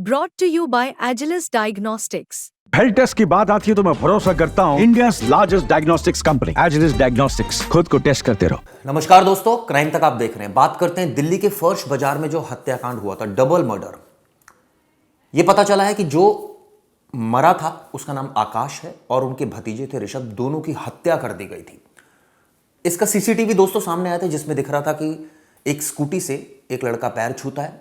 Brought to you by Agilus Diagnostics. Health test की बात आती है तो मैं भरोसा करता हूँ India largest diagnostics company Agilus diagnostics. खुद को टेस्ट करते रहो। नमस्कार दोस्तों, क्राइम तक आप देख रहे हैं। बात करते हैं दिल्ली के फर्श बाजार में जो हत्याकांड हुआ था, डबल मर्डर। यह पता चला है कि जो मरा था उसका नाम आकाश है और उनके भतीजे थे ऋषभ। दोनों की हत्या कर दी गई थी। इसका सीसीटीवी दोस्तों सामने आया था जिसमें दिख रहा था कि एक स्कूटी से एक लड़का पैर छूता है,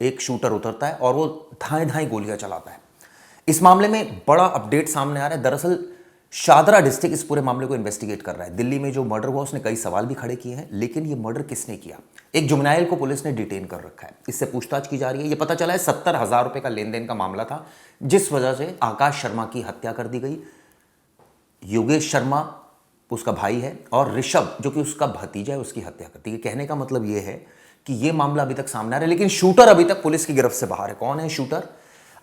एक शूटर उतरता है और वो धाएं धाएं गोलियां चलाता है। इस मामले में बड़ा अपडेट सामने आ रहा है। दरअसल शादरा डिस्ट्रिक्ट इस पूरे मामले को इन्वेस्टिगेट कर रहा है। दिल्ली में जो मर्डर हुआ उसने कई सवाल भी खड़े किए हैं, लेकिन ये मर्डर किसने किया? एक जुवेनाइल को पुलिस ने डिटेन कर रखा है, इससे पूछताछ की जा रही है। ये पता चला है 70,000 रुपए का लेन देन का मामला था, जिस वजह से आकाश शर्मा की हत्या कर दी गई। योगेश शर्मा उसका भाई है और ऋषभ जो कि उसका भतीजा है उसकी हत्या कर दी गई। कहने का मतलब यह है कि यह मामला अभी तक सामने आ रहा है, लेकिन शूटर अभी तक पुलिस की गिरफ्त से बाहर है। कौन है शूटर?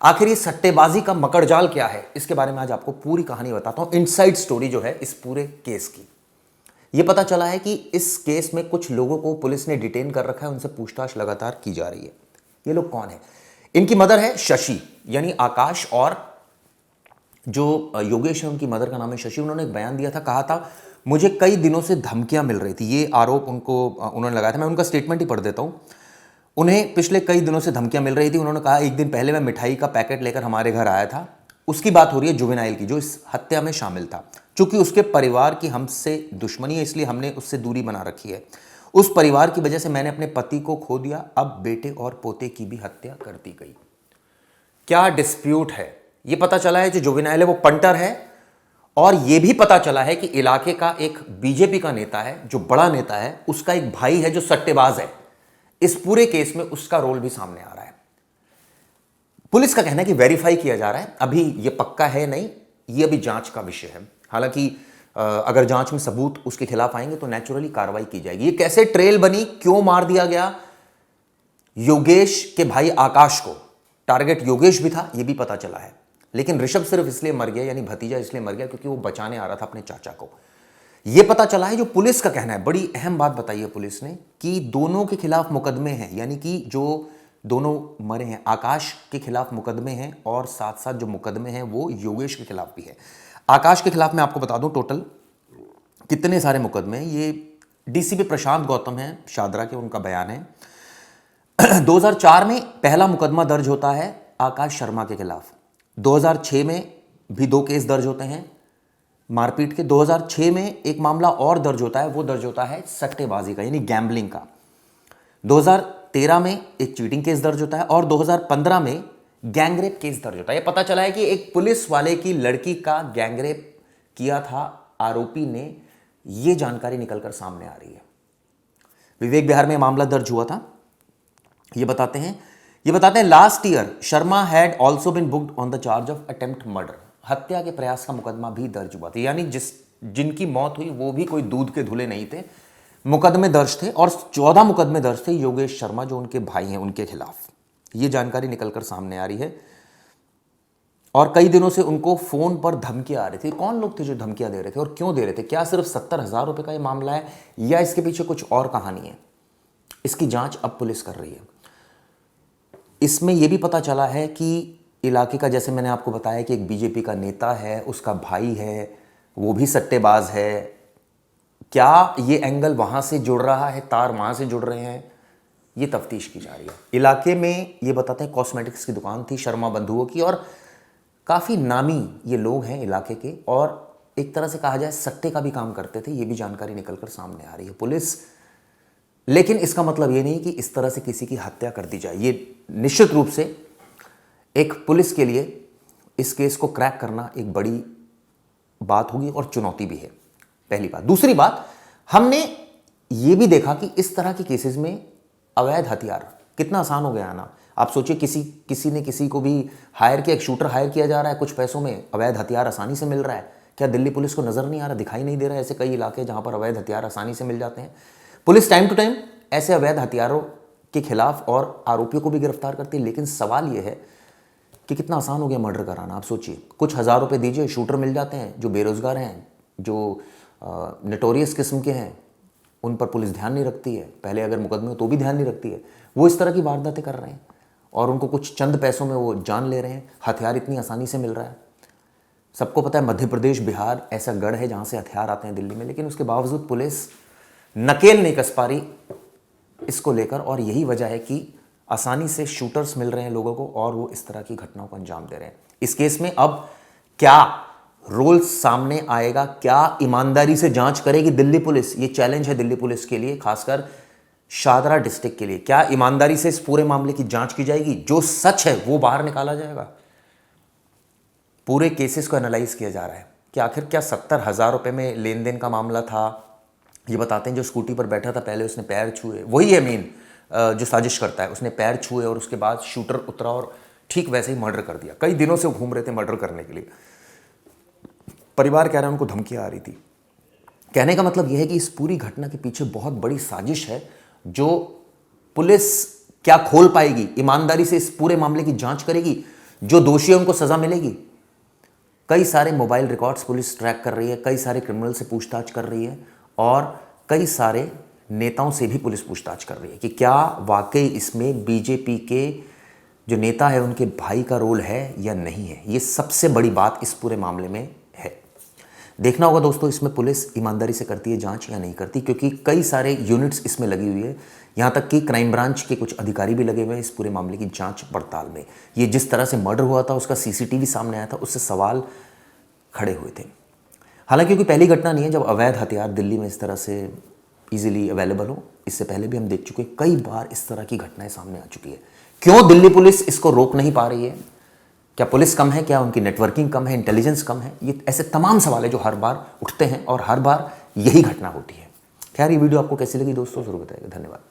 आखिर ये सट्टेबाजी का मकड़जाल क्या है? इसके बारे में आज आपको पूरी कहानी बताता हूं। इनसाइड स्टोरी जो है इस पूरे केस की। यह पता चला है कि इस केस में कुछ लोगों को पुलिस ने डिटेन कर रखा है, उनसे पूछताछ लगातार की जा रही है। ये लोग कौन है? इनकी मदर है शशि, यानी आकाश, और जो योगेश है उनकी मदर का नाम है शशि। उन्होंने एक बयान दिया था, कहा था मुझे कई दिनों से धमकियां मिल रही थी। ये आरोप उन्होंने लगाया था। मैं उनका स्टेटमेंट ही पढ़ देता हूं। उन्हें पिछले कई दिनों से धमकियां मिल रही थी। उन्होंने कहा एक दिन पहले मैं मिठाई का पैकेट लेकर हमारे घर आया था। उसकी बात हो रही है जुवेनाइल की, जो इस हत्या में शामिल था। चूंकि उसके परिवार की हमसे दुश्मनी है, इसलिए हमने उससे दूरी बना रखी है। उस परिवार की वजह से मैंने अपने पति को खो दिया। अब बेटे और पोते की भी हत्या कर दी गई। क्या डिस्प्यूट है? यह पता चला है जो जुवेनाइल है वो पंटर है, और यह भी पता चला है कि इलाके का एक बीजेपी का नेता है, जो बड़ा नेता है, उसका एक भाई है जो सट्टेबाज है। इस पूरे केस में उसका रोल भी सामने आ रहा है। पुलिस का कहना है कि वेरीफाई किया जा रहा है, अभी यह पक्का है नहीं, यह अभी जांच का विषय है। हालांकि अगर जांच में सबूत उसके खिलाफ आएंगे तो नेचुरली कार्रवाई की जाएगी। ये कैसे ट्रेल बनी, क्यों मार दिया गया योगेश के भाई आकाश को? टारगेट योगेश भी था, यह भी पता चला है, लेकिन ऋषभ सिर्फ इसलिए मर गया, यानी भतीजा इसलिए मर गया क्योंकि वो बचाने आ रहा था अपने चाचा को। यह पता चला है। जो पुलिस का कहना है, बड़ी अहम बात बताई है पुलिस ने, कि दोनों के खिलाफ मुकदमे हैं, यानी कि जो दोनों मरे हैं आकाश के खिलाफ मुकदमे हैं, और साथ साथ जो मुकदमे हैं वो योगेश के खिलाफ भी है। आकाश के खिलाफ मैं आपको बता दूं टोटल कितने सारे मुकदमे हैं। ये डीसीपी प्रशांत गौतम है शादरा के, उनका बयान है 2004 में पहला मुकदमा दर्ज होता है आकाश शर्मा के खिलाफ। 2006 में भी 2 केस दर्ज होते हैं मारपीट के। 2006 में एक मामला और दर्ज होता है, वो दर्ज होता है सट्टेबाजी का, यानी गैम्बलिंग का। 2013 में एक चीटिंग केस दर्ज होता है, और 2015 में गैंगरेप केस दर्ज होता है। ये पता चला है कि एक पुलिस वाले की लड़की का गैंगरेप किया था आरोपी ने। यह जानकारी निकलकर सामने आ रही है। विवेक विहार में मामला दर्ज हुआ था। ये बताते हैं last year Sharma had also been booked on the charge of attempt murder. हत्या के प्रयास का मुकदमा भी दर्ज हुआ था, यानी जिनकी मौत हुई वो भी कोई दूध के धुले नहीं थे। मुकदमे दर्ज थे, और 14 मुकदमे दर्ज थे योगेश शर्मा जो उनके भाई हैं उनके खिलाफ। ये जानकारी निकलकर सामने आ रही है। और कई दिनों से उनको फोन पर धमकियां आ रही थी। कौन लोग थे जो धमकियां दे रहे थे और क्यों दे रहे थे? क्या सिर्फ 70,000 रुपए का ये मामला है, या इसके पीछे कुछ और कहानी है? इसकी जांच अब पुलिस कर रही है। इसमें यह भी पता चला है कि इलाके का, जैसे मैंने आपको बताया कि एक बीजेपी का नेता है, उसका भाई है, वो भी सट्टेबाज है। क्या ये एंगल वहां से जुड़ रहा है, तार वहां से जुड़ रहे हैं? ये तफ्तीश की जा रही है। इलाके में ये बताते हैं कॉस्मेटिक्स की दुकान थी शर्मा बंधुओं की, और काफी नामी ये लोग हैं इलाके के, और एक तरह से कहा जाए सट्टे का भी काम करते थे। ये भी जानकारी निकलकर सामने आ रही है पुलिस। लेकिन इसका मतलब ये नहीं कि इस तरह से किसी की हत्या कर दी जाए। ये निश्चित रूप से एक पुलिस के लिए इस केस को क्रैक करना एक बड़ी बात होगी और चुनौती भी है, पहली बात। दूसरी बात, हमने ये भी देखा कि इस तरह के केसेस में अवैध हथियार कितना आसान हो गया ना। आप सोचिए, किसी ने किसी को भी हायर किया, एक शूटर हायर किया जा रहा है, कुछ पैसों में अवैध हथियार आसानी से मिल रहा है। क्या दिल्ली पुलिस को नजर नहीं आ रहा, दिखाई नहीं दे रहा है ऐसे कई इलाके जहां पर अवैध हथियार आसानी से मिल जाते हैं? पुलिस टाइम टू टाइम ऐसे अवैध हथियारों के खिलाफ और आरोपियों को भी गिरफ्तार करती है। लेकिन सवाल यह है कि कितना आसान हो गया मर्डर कराना। आप सोचिए, कुछ हज़ार रुपए दीजिए, शूटर मिल जाते हैं जो बेरोजगार हैं, जो नटोरियस किस्म के हैं, उन पर पुलिस ध्यान नहीं रखती है। पहले अगर मुकदमे हो तो भी ध्यान नहीं रखती है। वो इस तरह की वारदातें कर रहे हैं, और उनको कुछ चंद पैसों में वो जान ले रहे हैं। हथियार इतनी आसानी से मिल रहा है। सबको पता है मध्य प्रदेश, बिहार ऐसा गढ़ है जहाँ से हथियार आते हैं दिल्ली में, लेकिन उसके बावजूद पुलिस नकेल नहीं कस पा रही इसको लेकर। और यही वजह है कि आसानी से शूटर्स मिल रहे हैं लोगों को और वो इस तरह की घटनाओं को अंजाम दे रहे हैं। इस केस में अब क्या रोल सामने आएगा, क्या ईमानदारी से जांच करेगी दिल्ली पुलिस? ये चैलेंज है दिल्ली पुलिस के लिए, खासकर शादरा डिस्ट्रिक्ट के लिए। क्या ईमानदारी से इस पूरे मामले की जांच की जाएगी? जो सच है वो बाहर निकाला जाएगा? पूरे केसेस को एनालाइज किया जा रहा है कि आखिर क्या 70,000 रुपए में लेन देन का मामला था। ये बताते हैं जो स्कूटी पर बैठा था पहले उसने पैर छुए, वही है मेन जो साजिश करता है। उसने पैर छुए और उसके बाद शूटर उतरा और ठीक वैसे ही मर्डर कर दिया। कई दिनों से वो घूम रहे थे मर्डर करने के लिए। परिवार कह रहा है उनको धमकियां आ रही थी। कहने का मतलब यह है कि इस पूरी घटना के पीछे बहुत बड़ी साजिश है जो पुलिस क्या खोल पाएगी, ईमानदारी से इस पूरे मामले की जांच करेगी, जो दोषी है उनको सजा मिलेगी। कई सारे मोबाइल रिकॉर्ड्स पुलिस ट्रैक कर रही है, कई सारे क्रिमिनल से पूछताछ कर रही है और कई सारे नेताओं से भी पुलिस पूछताछ कर रही है कि क्या वाकई इसमें बीजेपी के जो नेता है उनके भाई का रोल है या नहीं है। ये सबसे बड़ी बात इस पूरे मामले में है। देखना होगा दोस्तों इसमें पुलिस ईमानदारी से करती है जांच या नहीं करती, क्योंकि कई सारे यूनिट्स इसमें लगी हुई है। यहाँ तक कि क्राइम ब्रांच के कुछ अधिकारी भी लगे हुए हैं इस पूरे मामले की जांच पड़ताल में। ये जिस तरह से मर्डर हुआ था उसका सीसीटीवी सामने आया था, उससे सवाल खड़े हुए थे। हालांकि क्योंकि पहली घटना नहीं है जब अवैध हथियार दिल्ली में इस तरह से इजीली अवेलेबल हो। इससे पहले भी हम देख चुके हैं, कई बार इस तरह की घटनाएं सामने आ चुकी है। क्यों दिल्ली पुलिस इसको रोक नहीं पा रही है? क्या पुलिस कम है? क्या उनकी नेटवर्किंग कम है? इंटेलिजेंस कम है? ये ऐसे तमाम सवाल है जो हर बार उठते हैं और हर बार यही घटना होती है। खैर, ये वीडियो आपको कैसी लगी दोस्तों जरूर बताइएगा। धन्यवाद।